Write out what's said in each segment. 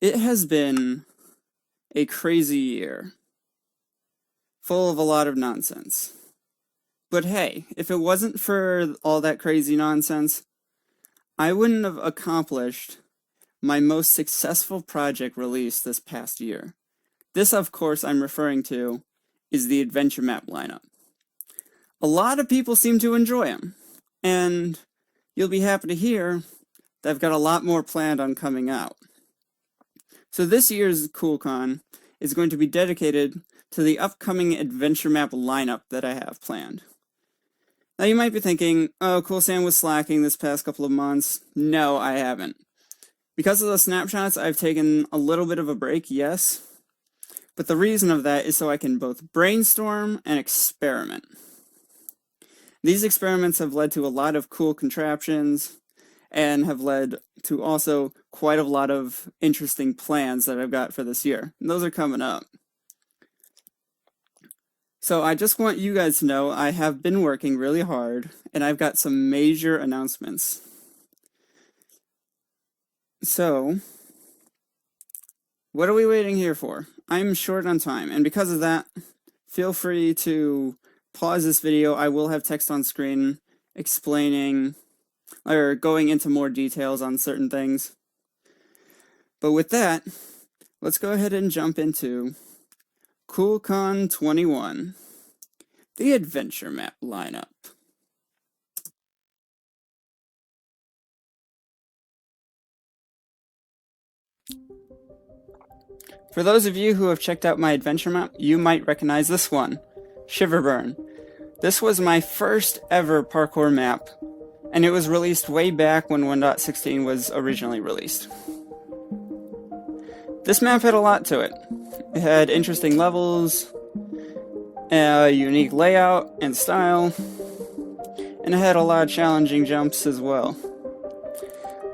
It has been a crazy year, full of a lot of nonsense. But hey, if it wasn't for all that crazy nonsense, I wouldn't have accomplished my most successful project release this past year. This, of course, I'm referring to is the adventure map lineup. A lot of people seem to enjoy them, and you'll be happy to hear that I've got a lot more planned on coming out. So this year's CoolCon is going to be dedicated to the upcoming adventure map lineup that I have planned. Now you might be thinking, oh, Cool Sam was slacking this past couple of months. No, I haven't. Because of the snapshots, I've taken a little bit of a break, yes. But the reason of that is so I can both brainstorm and experiment. These experiments have led to a lot of cool contraptions, and have led to also quite a lot of interesting plans that I've got for this year. And those are coming up. So I just want you guys to know I have been working really hard, and I've got some major announcements. So, what are we waiting here for? I'm short on time, and because of that, feel free to pause this video. I will have text on screen explaining or going into more details on certain things. But with that, let's go ahead and jump into CoolCon 21, the adventure map lineup. For those of you who have checked out my adventure map, you might recognize this one, Shiverburn. This was my first ever parkour map, and it was released way back when 1.16 was originally released. This map had a lot to it. It had interesting levels, a unique layout and style, and it had a lot of challenging jumps as well.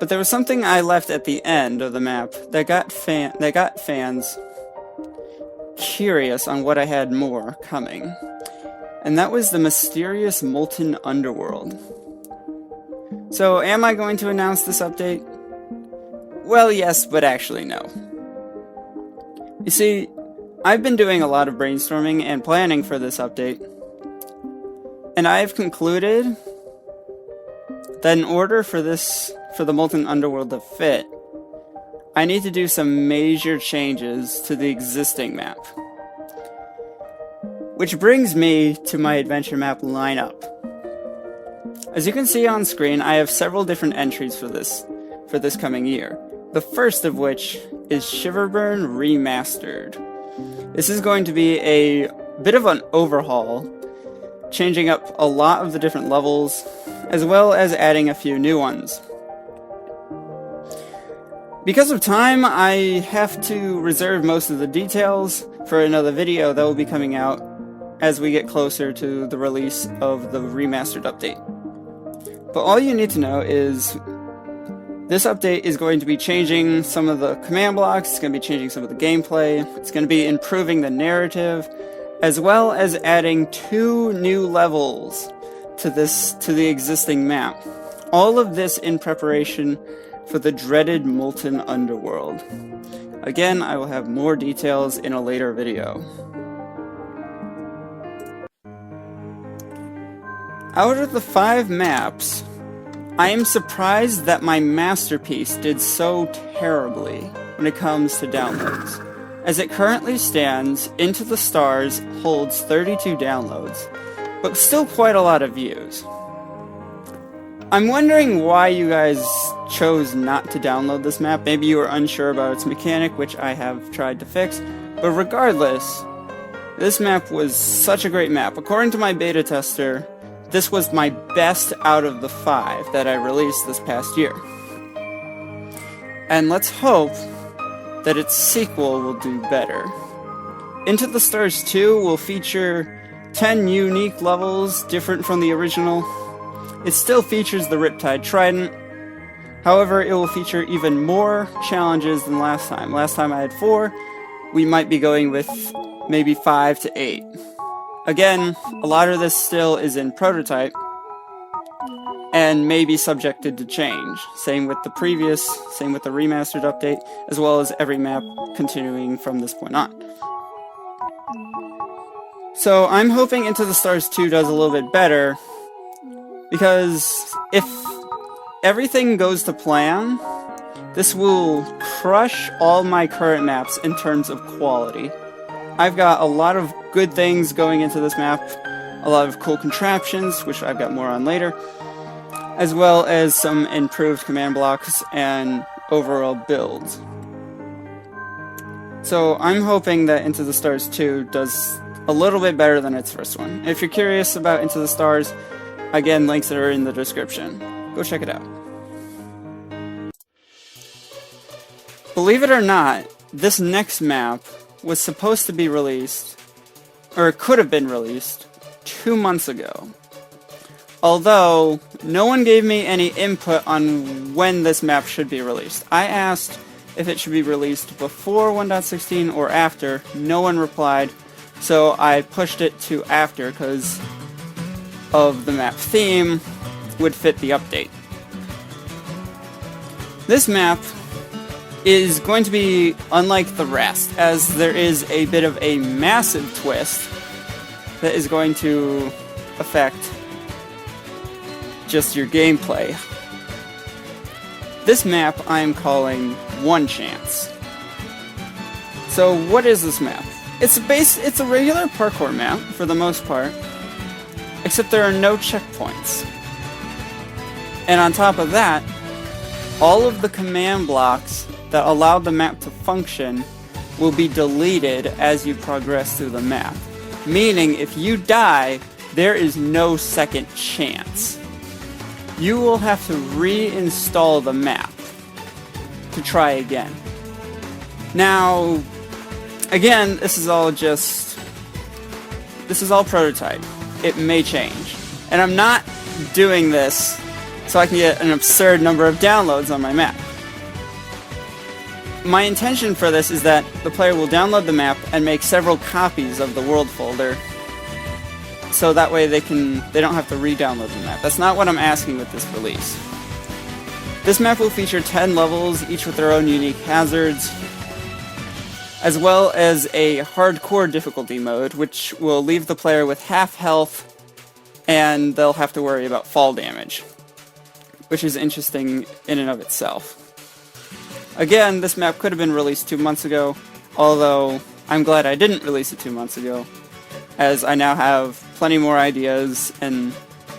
But there was something I left at the end of the map that got fans curious on what I had more coming, and that was the mysterious Molten Underworld. So, am I going to announce this update? Well, yes, but actually no. You see, I've been doing a lot of brainstorming and planning for this update, and I have concluded that in order for the Molten Underworld to fit, I need to do some major changes to the existing map. Which brings me to my adventure map lineup. As you can see on screen, I have several different entries for this coming year. The first of which is Shiverburn Remastered. This is going to be a bit of an overhaul, changing up a lot of the different levels, as well as adding a few new ones. Because of time, I have to reserve most of the details for another video that will be coming out as we get closer to the release of the remastered update. But all you need to know is this update is going to be changing some of the command blocks, it's going to be changing some of the gameplay, it's going to be improving the narrative, as well as adding 2 new levels to the existing map. All of this in preparation for the dreaded Molten Underworld. Again, I will have more details in a later video. Out of the 5 maps, I am surprised that my masterpiece did so terribly when it comes to downloads. As it currently stands, Into the Stars holds 32 downloads, but still quite a lot of views. I'm wondering why you guys chose not to download this map. Maybe you were unsure about its mechanic, which I have tried to fix, but regardless, this map was such a great map. According to my beta tester, this was my best out of the 5 that I released this past year. And let's hope that its sequel will do better. Into the Stars 2 will feature 10 unique levels different from the original. It still features the Riptide Trident. However, it will feature even more challenges than last time. Last time I had 4. We might be going with maybe 5 to 8. Again, a lot of this still is in prototype, and may be subjected to change. Same with the remastered update, as well as every map continuing from this point on. So I'm hoping Into the Stars 2 does a little bit better, because if everything goes to plan, this will crush all my current maps in terms of quality. I've got a lot of good things going into this map, a lot of cool contraptions, which I've got more on later, as well as some improved command blocks and overall builds. So I'm hoping that Into the Stars 2 does a little bit better than its first one. If you're curious about Into the Stars, again, links are in the description. Go check it out. Believe it or not, this next map was supposed to be released, or it could have been released, 2 months ago. Although, no one gave me any input on when this map should be released. I asked if it should be released before 1.16 or after. No one replied, so I pushed it to after because of the map theme would fit the update. This map is going to be unlike the rest, as there is a bit of a massive twist that is going to affect just your gameplay. This map I am calling One Chance. So what is this map? It's a regular parkour map for the most part, except there are no checkpoints. And on top of that, all of the command blocks that allow the map to function will be deleted as you progress through the map. Meaning, if you die, there is no second chance. You will have to reinstall the map to try again. Now, again, this is all prototype. It may change. And I'm not doing this so I can get an absurd number of downloads on my map. My intention for this is that the player will download the map and make several copies of the world folder, so that way they don't have to re-download the map. That's not what I'm asking with this release. This map will feature 10 levels, each with their own unique hazards, as well as a hardcore difficulty mode, which will leave the player with half health, and they'll have to worry about fall damage, which is interesting in and of itself. Again, this map could have been released 2 months ago, although I'm glad I didn't release it 2 months ago, as I now have plenty more ideas and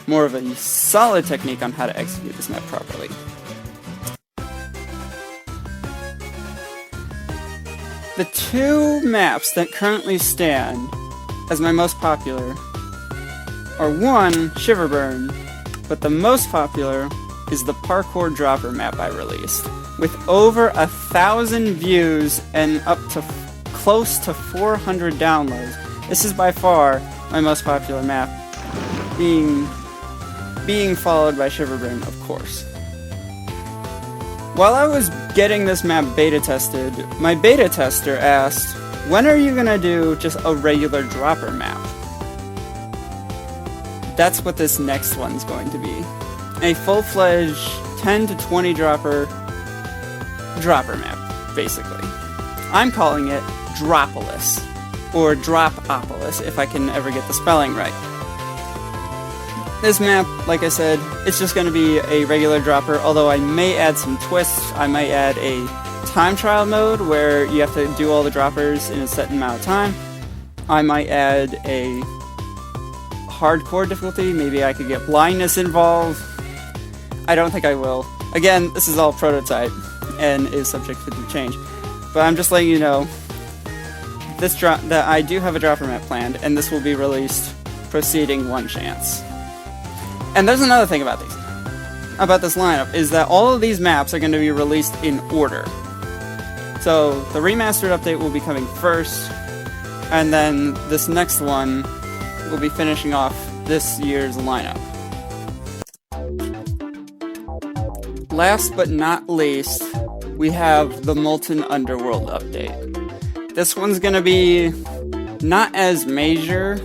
more of a solid technique on how to execute this map properly. The two maps that currently stand as my most popular are one, Shiverburn, but the most popular is the Parkour Dropper map I released, with over 1,000 views and up to close to 400 downloads. This is by far my most popular map, being followed by Shiverburn, of course. While I was getting this map beta tested, my beta tester asked, when are you gonna do just a regular dropper map? That's what this next one's going to be. A full-fledged 10 to 20 dropper map, basically. I'm calling it Dropolis, or Dropolis, if I can ever get the spelling right. This map, like I said, it's just going to be a regular dropper, although I may add some twists. I might add a time trial mode, where you have to do all the droppers in a set amount of time. I might add a hardcore difficulty, maybe I could get blindness involved. I don't think I will. Again, this is all prototype and is subject to change. But I'm just letting you know that I do have a dropper map planned, and this will be released preceding One Chance. And there's another thing about this lineup, is that all of these maps are going to be released in order. So the remastered update will be coming first, and then this next one will be finishing off this year's lineup. Last but not least, we have the Molten Underworld update. This one's gonna be not as major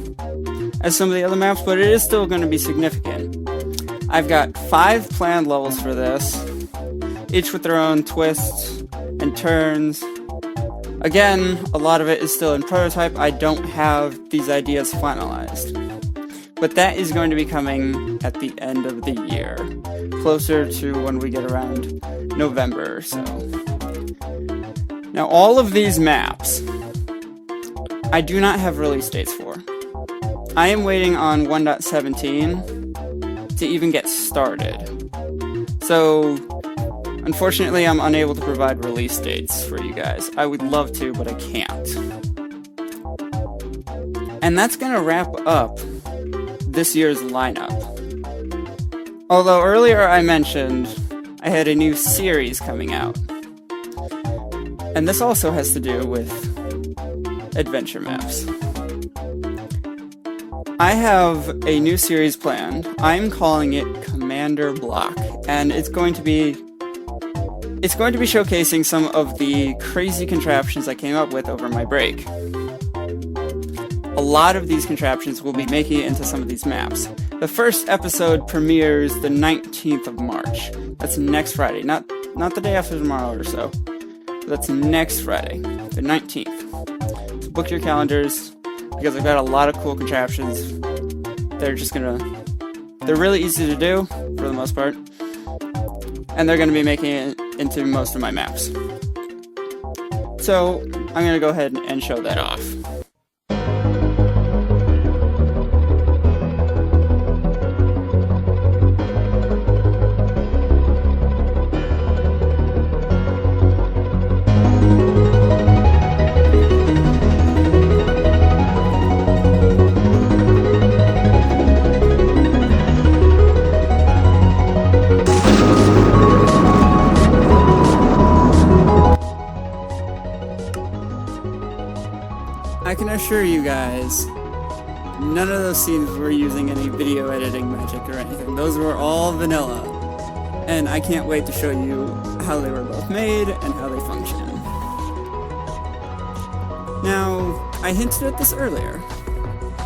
as some of the other maps, but it is still gonna be significant. I've got 5 planned levels for this, each with their own twists and turns. Again, a lot of it is still in prototype. I don't have these ideas finalized. But that is going to be coming at the end of the year, closer to when we get around November or so. Now, all of these maps, I do not have release dates for. I am waiting on 1.17 to even get started. So, unfortunately, I'm unable to provide release dates for you guys. I would love to, but I can't. And that's going to wrap up this year's lineup. Although earlier I mentioned I had a new series coming out. And this also has to do with adventure maps. I have a new series planned. I'm calling it Commander Block, and it's going to be showcasing some of the crazy contraptions I came up with over my break. A lot of these contraptions will be making it into some of these maps. The first episode premieres the 19th of March. That's next Friday, not the day after tomorrow or so. That's next Friday, the 19th. So book your calendars, because I've got a lot of cool contraptions. They're really easy to do, for the most part. And they're gonna be making it into most of my maps. So, I'm gonna go ahead and show that off. I can assure you guys, none of those scenes were using any video editing magic or anything. Those were all vanilla. And I can't wait to show you how they were both made and how they function. Now, I hinted at this earlier,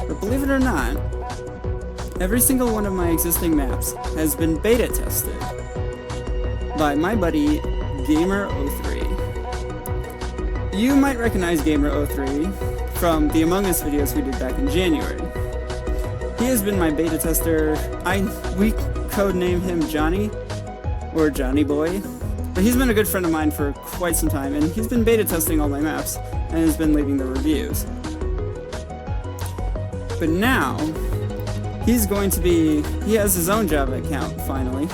but believe it or not, every single one of my existing maps has been beta tested by my buddy Gamer03. You might recognize Gamer03 from the Among Us videos we did back in January. He has been my beta tester. We codename him Johnny, or Johnny Boy, but he's been a good friend of mine for quite some time, and he's been beta testing all my maps, and has been leaving the reviews. But now, he has his own Java account, finally,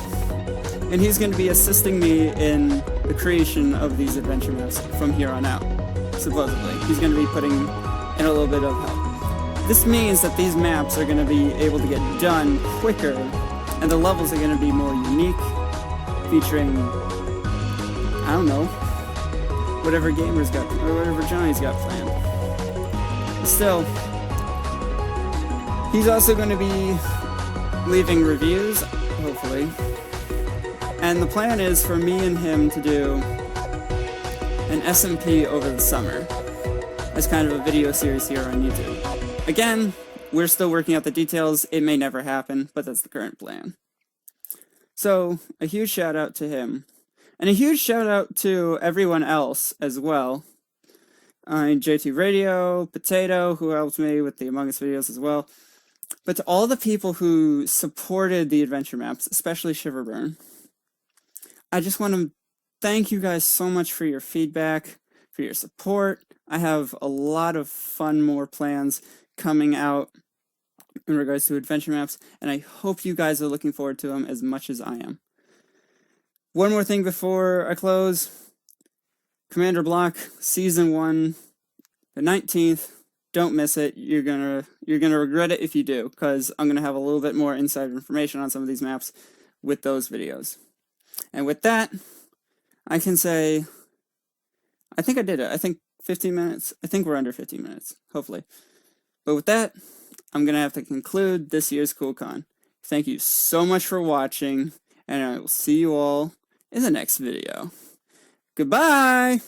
and he's going to be assisting me in the creation of these adventure maps from here on out, supposedly. He's going to be putting in a little bit of help. This means that these maps are going to be able to get done quicker, and the levels are going to be more unique, featuring, I don't know, whatever Gamer's got, or whatever Johnny's got planned. Still, he's also going to be leaving reviews, hopefully, and the plan is for me and him to do an SMP over the summer as kind of a video series here on YouTube. Again, we're still working out the details. It may never happen, but that's the current plan. So, a huge shout out to him. And a huge shout out to everyone else as well. JTRadio, Potato, who helped me with the Among Us videos as well. But to all the people who supported the adventure maps, especially Shiverburn, I just want to thank you guys so much for your feedback, for your support. I have a lot of more plans coming out in regards to adventure maps, and I hope you guys are looking forward to them as much as I am. One more thing before I close. Commander Block, Season 1, the 19th. Don't miss it. You're gonna regret it if you do, because I'm gonna have a little bit more insider information on some of these maps with those videos. And with that, I can say, I think I did it. I think 15 minutes. I think we're under 15 minutes, hopefully. But with that, I'm going to have to conclude this year's CoolCon. Thank you so much for watching, and I will see you all in the next video. Goodbye!